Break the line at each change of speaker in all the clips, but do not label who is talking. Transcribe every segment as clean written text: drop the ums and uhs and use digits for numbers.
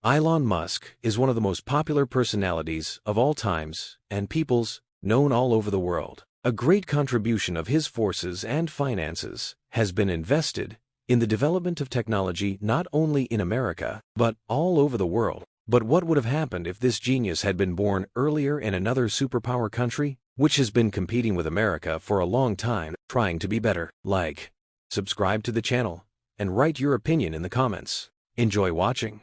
Elon Musk is one of the most popular personalities of all times and peoples known all over the world. A great contribution of his forces and finances has been invested in the development of technology not only in America, but all over the world. But what would have happened if this genius had been born earlier in another superpower country, which has been competing with America for a long time, trying to be better? Like, subscribe to the channel, and write your opinion in the comments. Enjoy watching.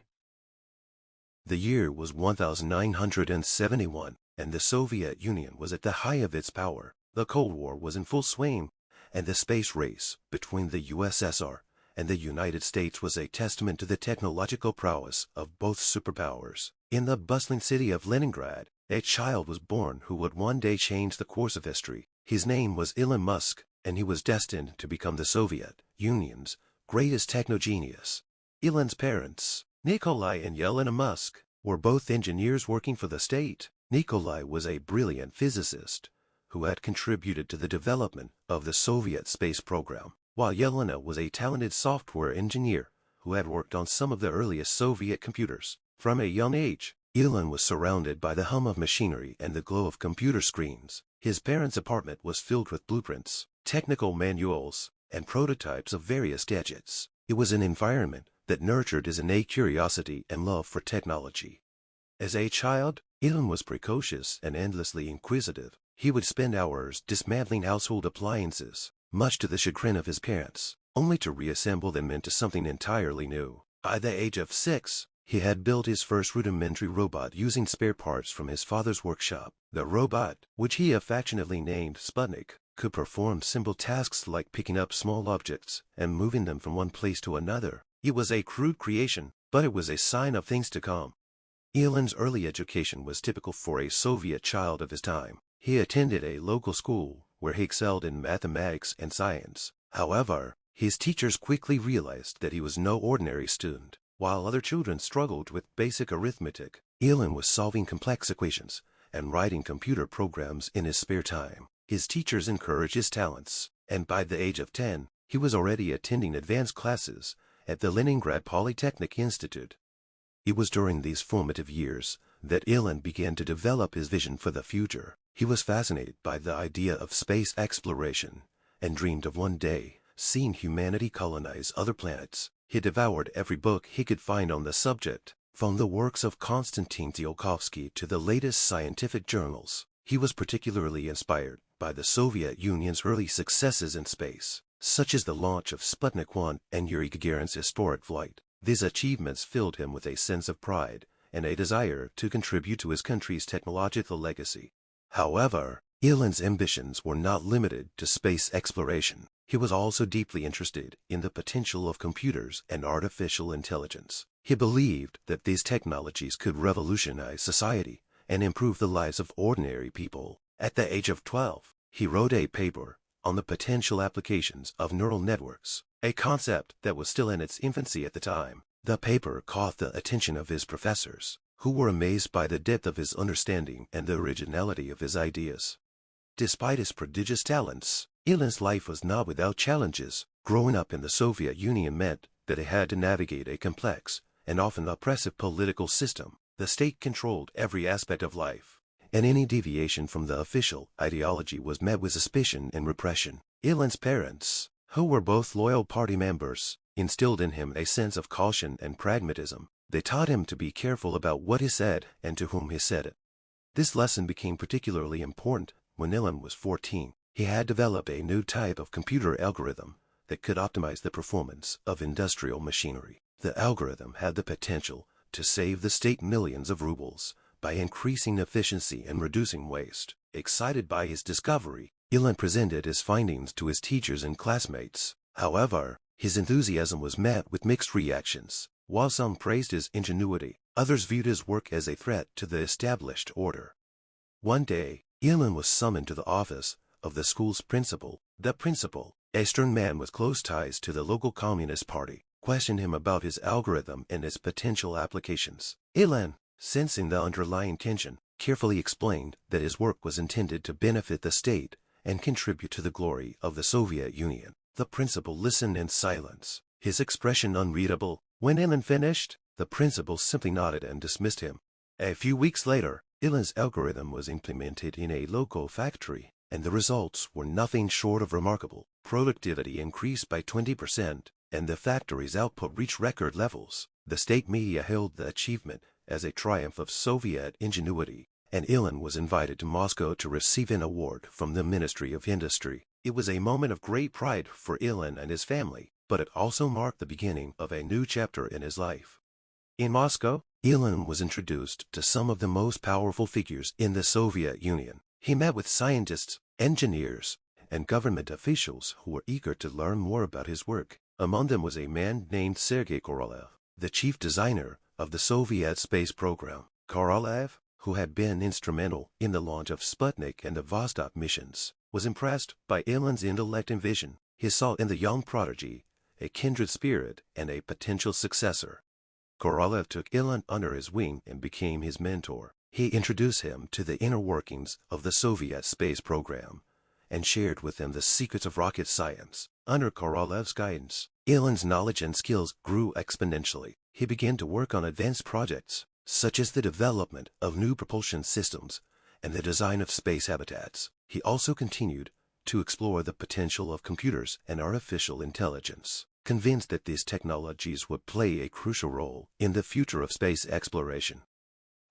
The year was 1971, and the Soviet Union was at the height of its power. The Cold War was in full swing, and the space race between the USSR and the United States was a testament to the technological prowess of both superpowers. In the bustling city of Leningrad, a child was born who would one day change the course of history. His name was Elon Musk, and he was destined to become the Soviet Union's greatest techno-genius. Elon's parents, Nikolai and Yelena Musk, were both engineers working for the state. Nikolai was a brilliant physicist who had contributed to the development of the Soviet space program, while Yelena was a talented software engineer who had worked on some of the earliest Soviet computers. From a young age, Elon was surrounded by the hum of machinery and the glow of computer screens. His parents' apartment was filled with blueprints, technical manuals, and prototypes of various gadgets. It was an environment that nurtured his innate curiosity and love for technology. As a child, Elon was precocious and endlessly inquisitive. He would spend hours dismantling household appliances, much to the chagrin of his parents, only to reassemble them into something entirely new. By the age of 6, he had built his first rudimentary robot using spare parts from his father's workshop. The robot, which he affectionately named Sputnik, could perform simple tasks like picking up small objects and moving them from one place to another. It was a crude creation, but it was a sign of things to come. Elon's early education was typical for a Soviet child of his time. He attended a local school where he excelled in mathematics and science. However, his teachers quickly realized that he was no ordinary student. While other children struggled with basic arithmetic, Elon was solving complex equations and writing computer programs in his spare time. His teachers encouraged his talents, and by the age of 10, he was already attending advanced classes at the Leningrad Polytechnic Institute. It was during these formative years that Elon began to develop his vision for the future. He was fascinated by the idea of space exploration and dreamed of one day seeing humanity colonize other planets. He devoured every book he could find on the subject, from the works of Konstantin Tsiolkovsky to the latest scientific journals. He was particularly inspired by the Soviet Union's early successes in space, such as the launch of Sputnik 1 and Yuri Gagarin's historic flight. These achievements filled him with a sense of pride and a desire to contribute to his country's technological legacy. However, Elon's ambitions were not limited to space exploration. He was also deeply interested in the potential of computers and artificial intelligence. He believed that these technologies could revolutionize society and improve the lives of ordinary people. At the age of 12, he wrote a paper on the potential applications of neural networks, a concept that was still in its infancy at the time. The paper caught the attention of his professors, who were amazed by the depth of his understanding and the originality of his ideas. Despite his prodigious talents, Elon's life was not without challenges. Growing up in the Soviet Union meant that he had to navigate a complex and often oppressive political system. The state controlled every aspect of life, and any deviation from the official ideology was met with suspicion and repression. Elon's parents, who were both loyal party members, instilled in him a sense of caution and pragmatism. They taught him to be careful about what he said and to whom he said it. This lesson became particularly important when Elon was 14. He had developed a new type of computer algorithm that could optimize the performance of industrial machinery. The algorithm had the potential to save the state millions of rubles by increasing efficiency and reducing waste. Excited by his discovery, Elon presented his findings to his teachers and classmates. However, his enthusiasm was met with mixed reactions. While some praised his ingenuity, others viewed his work as a threat to the established order. One day, Ilon was summoned to the office of the school's principal. The principal, a stern man with close ties to the local Communist Party, questioned him about his algorithm and its potential applications. Ilon, sensing the underlying tension, carefully explained that his work was intended to benefit the state and contribute to the glory of the Soviet Union. The principal listened in silence, his expression unreadable. When Ilon finished, the principal simply nodded and dismissed him. A few weeks later, Ilon's algorithm was implemented in a local factory, and the results were nothing short of remarkable. Productivity increased by 20%, and the factory's output reached record levels. The state media hailed the achievement as a triumph of Soviet ingenuity, and Ilon was invited to Moscow to receive an award from the Ministry of Industry. It was a moment of great pride for Ilon and his family, but it also marked the beginning of a new chapter in his life. In Moscow, Ilon was introduced to some of the most powerful figures in the Soviet Union. He met with scientists, engineers, and government officials who were eager to learn more about his work. Among them was a man named Sergei Korolev, the chief designer of the Soviet space program. Korolev, who had been instrumental in the launch of Sputnik and the Vostok missions, was impressed by Ilon's intellect and vision. He saw in the young prodigy a kindred spirit and a potential successor. Korolev took Ilon under his wing and became his mentor. He introduced him to the inner workings of the Soviet space program and shared with him the secrets of rocket science. Under Korolev's guidance, Ilon's knowledge and skills grew exponentially. He began to work on advanced projects, such as the development of new propulsion systems and the design of space habitats. He also continued to explore the potential of computers and artificial intelligence, convinced that these technologies would play a crucial role in the future of space exploration.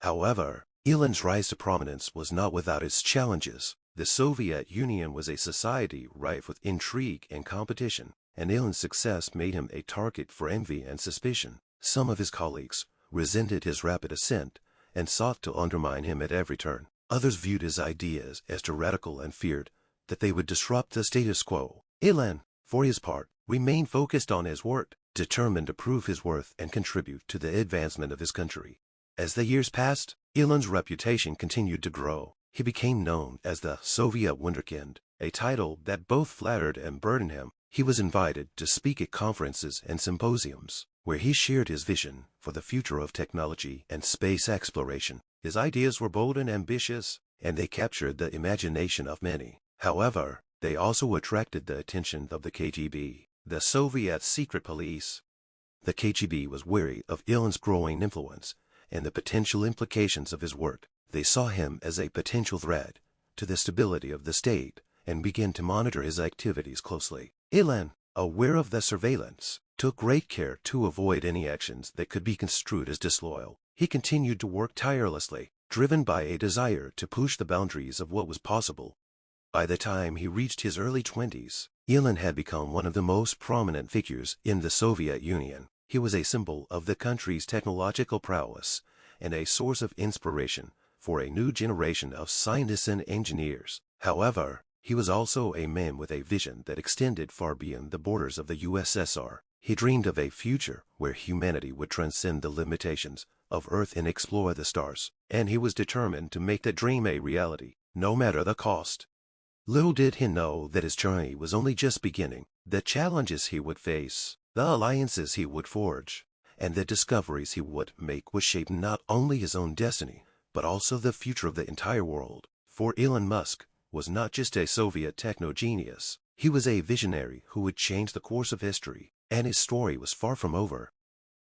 However, Ilon's rise to prominence was not without its challenges. The Soviet Union was a society rife with intrigue and competition, and Ilon's success made him a target for envy and suspicion. Some of his colleagues resented his rapid ascent and sought to undermine him at every turn. Others viewed his ideas as too radical and feared that they would disrupt the status quo. Ilon, for his part, remained focused on his work, determined to prove his worth and contribute to the advancement of his country. As the years passed, Ilon's reputation continued to grow. He became known as the Soviet Wunderkind, a title that both flattered and burdened him. He was invited to speak at conferences and symposiums, where he shared his vision for the future of technology and space exploration. His ideas were bold and ambitious, and they captured the imagination of many. However, they also attracted the attention of the KGB, the Soviet secret police. The KGB was wary of Ilon's growing influence and the potential implications of his work. They saw him as a potential threat to the stability of the state and began to monitor his activities closely. Ilon, aware of the surveillance, took great care to avoid any actions that could be construed as disloyal. He continued to work tirelessly, driven by a desire to push the boundaries of what was possible. By the time he reached his early 20s, Ilon had become one of the most prominent figures in the Soviet Union. He was a symbol of the country's technological prowess and a source of inspiration for a new generation of scientists and engineers. However, he was also a man with a vision that extended far beyond the borders of the USSR. He dreamed of a future where humanity would transcend the limitations of Earth and explore the stars, and he was determined to make that dream a reality, no matter the cost. Little did he know that his journey was only just beginning. The challenges he would face, the alliances he would forge, and the discoveries he would make would shape not only his own destiny, but also the future of the entire world. For Elon Musk was not just a Soviet techno-genius. He was a visionary who would change the course of history, and his story was far from over.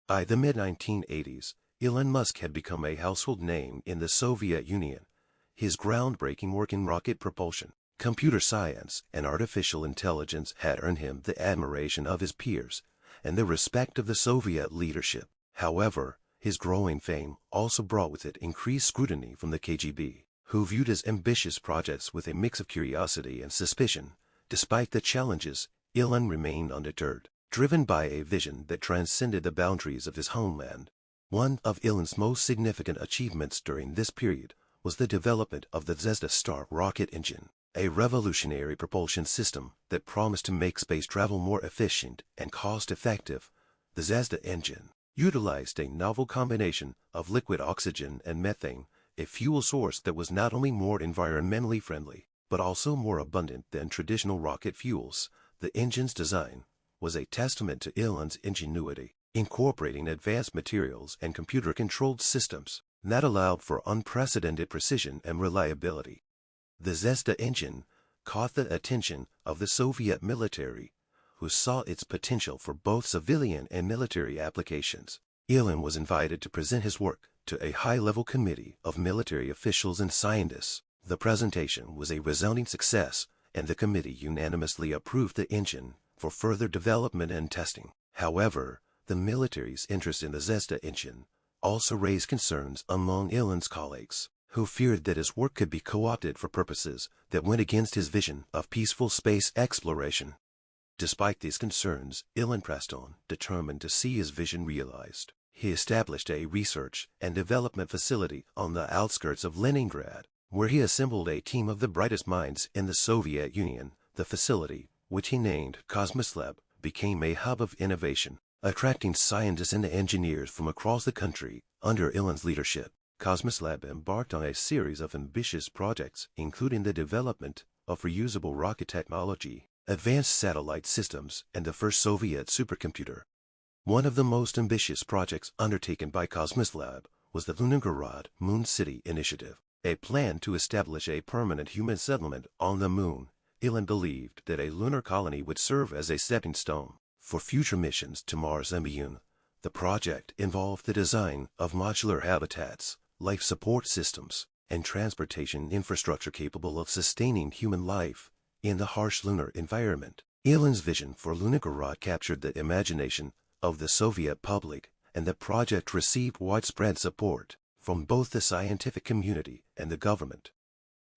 By the mid-1980s, Elon Musk had become a household name in the Soviet Union. His groundbreaking work in rocket propulsion, computer science, and artificial intelligence had earned him the admiration of his peers and the respect of the Soviet leadership. However, his growing fame also brought with it increased scrutiny from the KGB, who viewed his ambitious projects with a mix of curiosity and suspicion. Despite the challenges, Elon remained undeterred, driven by a vision that transcended the boundaries of his homeland. One of Elon's most significant achievements during this period was the development of the Zvezda Star rocket engine, a revolutionary propulsion system that promised to make space travel more efficient and cost-effective. The Zvezda engine utilized a novel combination of liquid oxygen and methane, a fuel source that was not only more environmentally friendly, but also more abundant than traditional rocket fuels. The engine's design was a testament to Elon's ingenuity, incorporating advanced materials and computer-controlled systems that allowed for unprecedented precision and reliability. The Zvezda engine caught the attention of the Soviet military, who saw its potential for both civilian and military applications. Ilon was invited to present his work to a high-level committee of military officials and scientists. The presentation was a resounding success, and the committee unanimously approved the engine for further development and testing. However, the military's interest in the Zesta engine also raised concerns among Ilon's colleagues, who feared that his work could be co-opted for purposes that went against his vision of peaceful space exploration. Despite these concerns, Ilon pressed on, determined to see his vision realized. He established a research and development facility on the outskirts of Leningrad, where he assembled a team of the brightest minds in the Soviet Union. The facility, which he named Cosmoslab, became a hub of innovation, attracting scientists and engineers from across the country. Under Ilon's leadership, Cosmoslab embarked on a series of ambitious projects, including the development of reusable rocket technology, advanced satellite systems, and the first Soviet supercomputer. One of the most ambitious projects undertaken by Cosmoslab was the Leningrad Moon City Initiative, a plan to establish a permanent human settlement on the moon. Ilon believed that a lunar colony would serve as a stepping stone for future missions to Mars and beyond. The project involved the design of modular habitats, life support systems, and transportation infrastructure capable of sustaining human life in the harsh lunar environment. Ilon's vision for Leningrad captured the imagination of the Soviet public, and the project received widespread support from both the scientific community and the government.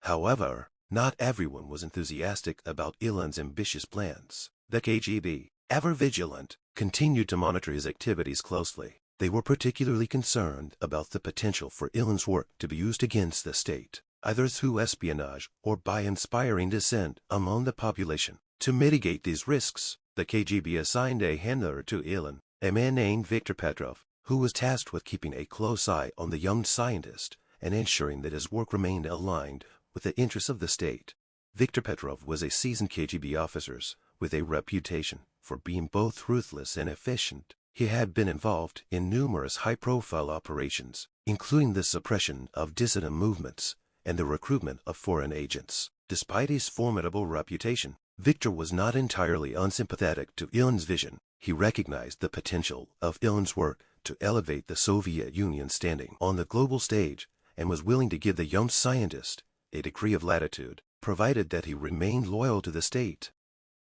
However, not everyone was enthusiastic about Ilon's ambitious plans. The KGB, ever vigilant, continued to monitor his activities closely. They were particularly concerned about the potential for Ilon's work to be used against the state, either through espionage or by inspiring dissent among the population. To mitigate these risks, the KGB assigned a handler to Ilon, a man named Viktor Petrov, who was tasked with keeping a close eye on the young scientist and ensuring that his work remained aligned with the interests of the state. Viktor Petrov was a seasoned KGB officer with a reputation for being both ruthless and efficient. He had been involved in numerous high-profile operations, including the suppression of dissident movements and the recruitment of foreign agents. Despite his formidable reputation, Viktor was not entirely unsympathetic to Ilon's vision. He recognized the potential of Ilon's work to elevate the Soviet Union's standing on the global stage and was willing to give the young scientist a degree of latitude, provided that he remained loyal to the state.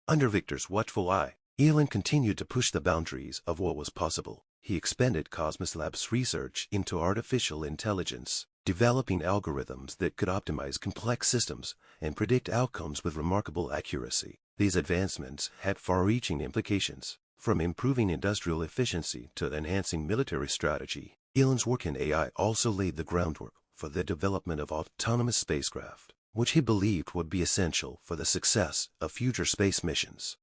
Under Viktor's watchful eye, Ilon continued to push the boundaries of what was possible. He expanded Cosmoslab's research into artificial intelligence, developing algorithms that could optimize complex systems and predict outcomes with remarkable accuracy. These advancements had far-reaching implications, from improving industrial efficiency to enhancing military strategy. Ilon's work in AI also laid the groundwork for the development of autonomous spacecraft, which he believed would be essential for the success of future space missions.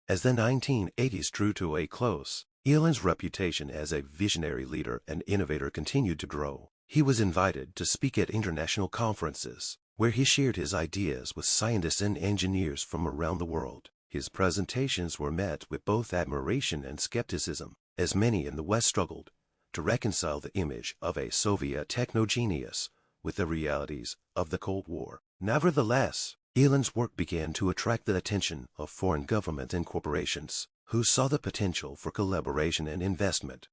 As the 1980s drew to a close, Ilon's reputation as a visionary leader and innovator continued to grow. He was invited to speak at international conferences, where he shared his ideas with scientists and engineers from around the world. His presentations were met with both admiration and skepticism, as many in the West struggled to reconcile the image of a Soviet techno-genius with the realities of the Cold War. Nevertheless, Ilon's work began to attract the attention of foreign governments and corporations, who saw the potential for collaboration and investment.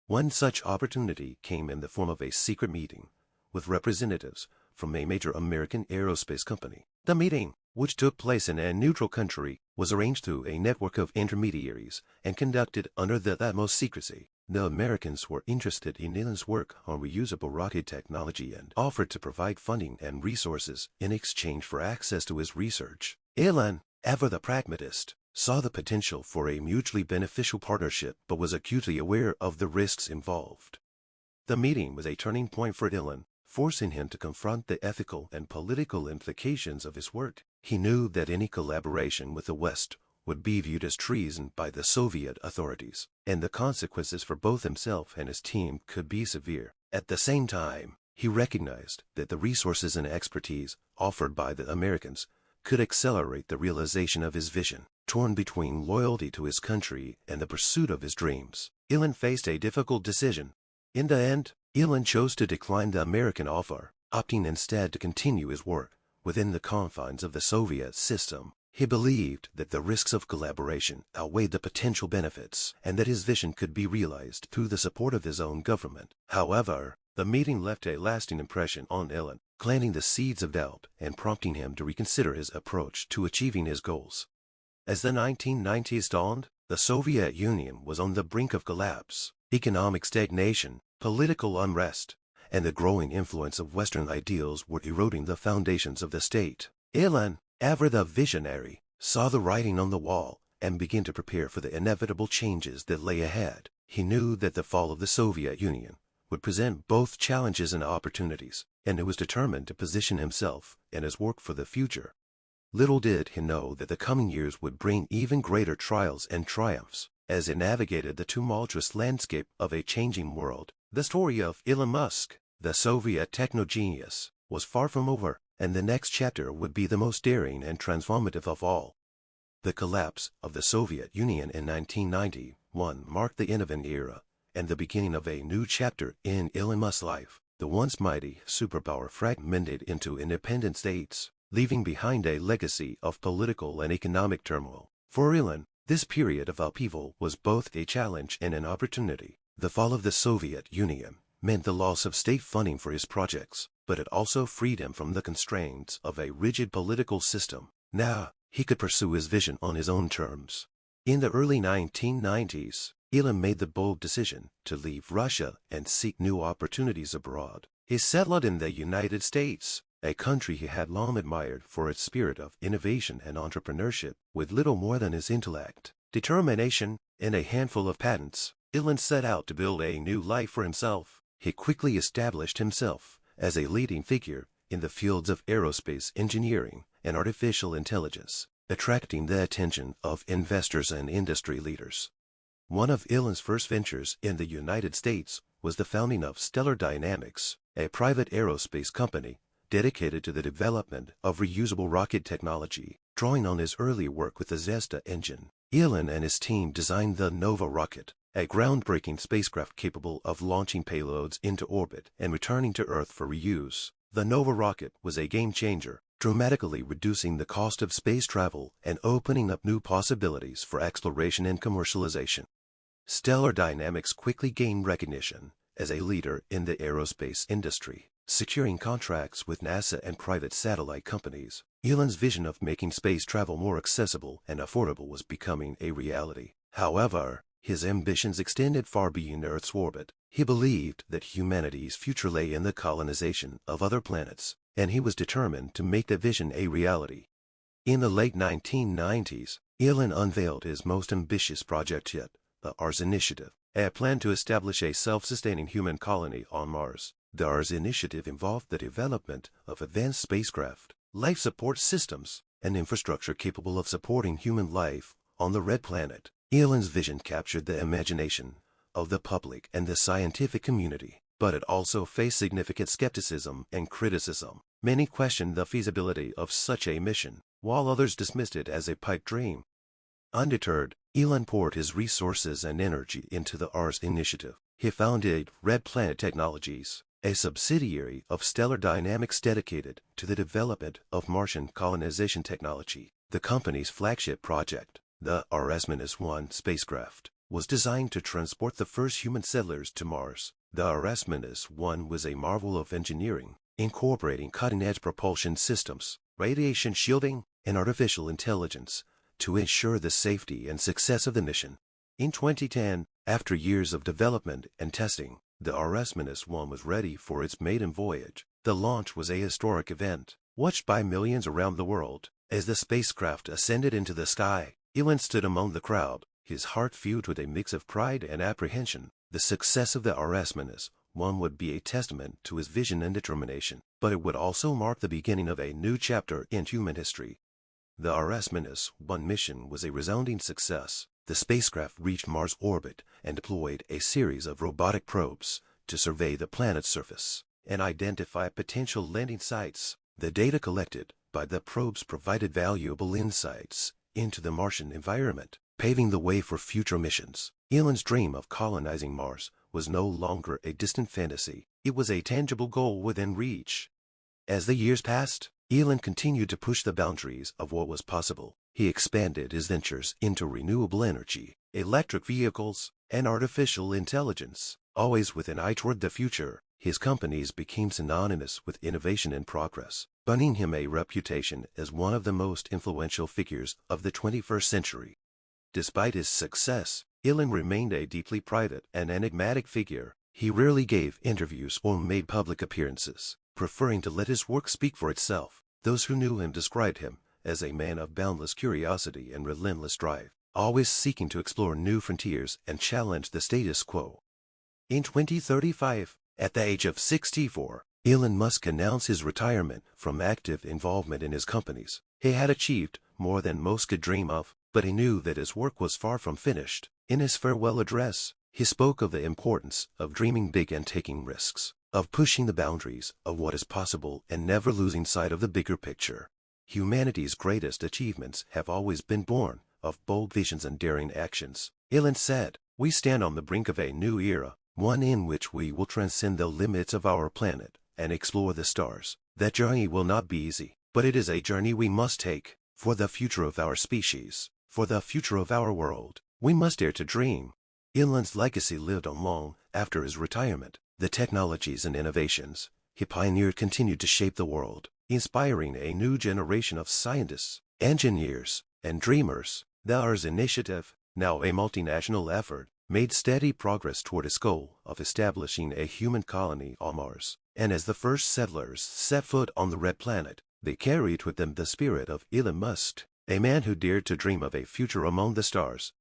One such opportunity came in the form of a secret meeting with representatives from a major American aerospace company. The meeting, which took place in a neutral country, was arranged through a network of intermediaries and conducted under the utmost secrecy. The Americans were interested in Ilon's work on reusable rocket technology and offered to provide funding and resources in exchange for access to his research. Ilon, ever the pragmatist, saw the potential for a mutually beneficial partnership but was acutely aware of the risks involved. The meeting was a turning point for Ilon, forcing him to confront the ethical and political implications of his work. He knew that any collaboration with the West would be viewed as treason by the Soviet authorities, and the consequences for both himself and his team could be severe. At the same time, he recognized that the resources and expertise offered by the Americans could accelerate the realization of his vision. Torn between loyalty to his country and the pursuit of his dreams, Ilon faced a difficult decision. In the end, Ilon chose to decline the American offer, opting instead to continue his work within the confines of the Soviet system. He believed that the risks of collaboration outweighed the potential benefits and that his vision could be realized through the support of his own government. However, the meeting left a lasting impression on Ilon, planting the seeds of doubt and prompting him to reconsider his approach to achieving his goals. As the 1990s dawned, the Soviet Union was on the brink of collapse. Economic stagnation, political unrest, and the growing influence of Western ideals were eroding the foundations of the state. Ilon, ever the visionary, saw the writing on the wall and began to prepare for the inevitable changes that lay ahead. He knew that the fall of the Soviet Union would present both challenges and opportunities, and he was determined to position himself and his work for the future. Little did he know that the coming years would bring even greater trials and triumphs as he navigated the tumultuous landscape of a changing world. The story of Elon Musk, the Soviet Techno-Genius, was far from over, and the next chapter would be the most daring and transformative of all. The collapse of the Soviet Union in 1991 marked the end of an era and the beginning of a new chapter in Elon Musk's life. The once mighty superpower fragmented into independent states, leaving behind a legacy of political and economic turmoil. For Elon, this period of upheaval was both a challenge and an opportunity. The fall of the Soviet Union meant the loss of state funding for his projects, but it also freed him from the constraints of a rigid political system. Now, he could pursue his vision on his own terms. In the early 1990s, Elon made the bold decision to leave Russia and seek new opportunities abroad. He settled in the United States, a country he had long admired for its spirit of innovation and entrepreneurship. With little more than his intellect, determination, and a handful of patents, Elon set out to build a new life for himself. He quickly established himself as a leading figure in the fields of aerospace engineering and artificial intelligence, attracting the attention of investors and industry leaders. One of Elon's first ventures in the United States was the founding of Stellar Dynamics, a private aerospace company dedicated to the development of reusable rocket technology. Drawing on his early work with the Zesta engine, Elon and his team designed the Nova rocket, a groundbreaking spacecraft capable of launching payloads into orbit and returning to Earth for reuse. The Nova rocket was a game-changer, dramatically reducing the cost of space travel and opening up new possibilities for exploration and commercialization. Stellar Dynamics quickly gained recognition as a leader in the aerospace industry, securing contracts with NASA and private satellite companies. Elon's vision of making space travel more accessible and affordable was becoming a reality. However, his ambitions extended far beyond Earth's orbit. He believed that humanity's future lay in the colonization of other planets, and he was determined to make that vision a reality. In the late 1990s, Elon unveiled his most ambitious project yet, the Mars Initiative, a plan to establish a self-sustaining human colony on Mars. The Mars Initiative involved the development of advanced spacecraft, life support systems, and infrastructure capable of supporting human life on the Red Planet. Elon's vision captured the imagination of the public and the scientific community, but it also faced significant skepticism and criticism. Many questioned the feasibility of such a mission, while others dismissed it as a pipe dream. Undeterred, Elon poured his resources and energy into the Mars Initiative. He founded Red Planet Technologies, a subsidiary of Stellar Dynamics dedicated to the development of Martian colonization technology. The company's flagship project, the Mars-1 spacecraft, was designed to transport the first human settlers to Mars. The Mars-1 was a marvel of engineering, incorporating cutting-edge propulsion systems, radiation shielding, and artificial intelligence to ensure the safety and success of the mission. In 2010, after years of development and testing, the Mars-1 was ready for its maiden voyage. The launch was a historic event, watched by millions around the world. As the spacecraft ascended into the sky, Elon stood among the crowd, his heart filled with a mix of pride and apprehension. The success of the Mars-1 would be a testament to his vision and determination, but it would also mark the beginning of a new chapter in human history. The Mars-1 mission was a resounding success. The spacecraft reached Mars orbit and deployed a series of robotic probes to survey the planet's surface and identify potential landing sites. The data collected by the probes provided valuable insights into the Martian environment, paving the way for future missions. Elon's dream of colonizing Mars was no longer a distant fantasy. It was a tangible goal within reach. As the years passed, Elon continued to push the boundaries of what was possible. he expanded his ventures into renewable energy, electric vehicles, and artificial intelligence. Always with an eye toward the future, his companies became synonymous with innovation and progress, earning him a reputation as one of the most influential figures of the 21st century. Despite his success, Elon remained a deeply private and enigmatic figure. He rarely gave interviews or made public appearances, preferring to let his work speak for itself. Those who knew him described him as a man of boundless curiosity and relentless drive, always seeking to explore new frontiers and challenge the status quo. In 2035, at the age of 64, Elon Musk announced his retirement from active involvement in his companies. He had achieved more than most could dream of, but he knew that his work was far from finished. In his farewell address, he spoke of the importance of dreaming big and taking risks, of pushing the boundaries of what is possible and never losing sight of the bigger picture. Humanity's greatest achievements have always been born of bold visions and daring actions. Elon said, "We stand on the brink of a new era, one in which we will transcend the limits of our planet and explore the stars. That journey will not be easy, but it is a journey we must take for the future of our species, for the future of our world. We must dare to dream." Elon's legacy lived on long after his retirement. The technologies and innovations he pioneered continued to shape the world, inspiring a new generation of scientists, engineers, and dreamers. The DO.G.E initiative, now a multinational effort, made steady progress toward its goal of establishing a human colony on Mars. And as the first settlers set foot on the red planet, they carried with them the spirit of Elon Musk, a man who dared to dream of a future among the stars.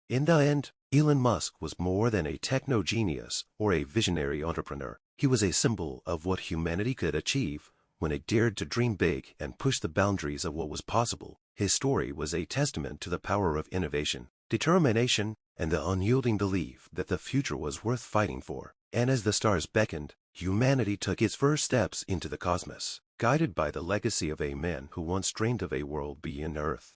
In the end, Elon Musk was more than a techno-genius or a visionary entrepreneur. He was a symbol of what humanity could achieve when it dared to dream big and push the boundaries of what was possible. His story was a testament to the power of innovation, determination, and the unyielding belief that the future was worth fighting for. And as the stars beckoned, humanity took its first steps into the cosmos, guided by the legacy of a man who once dreamed of a world beyond Earth.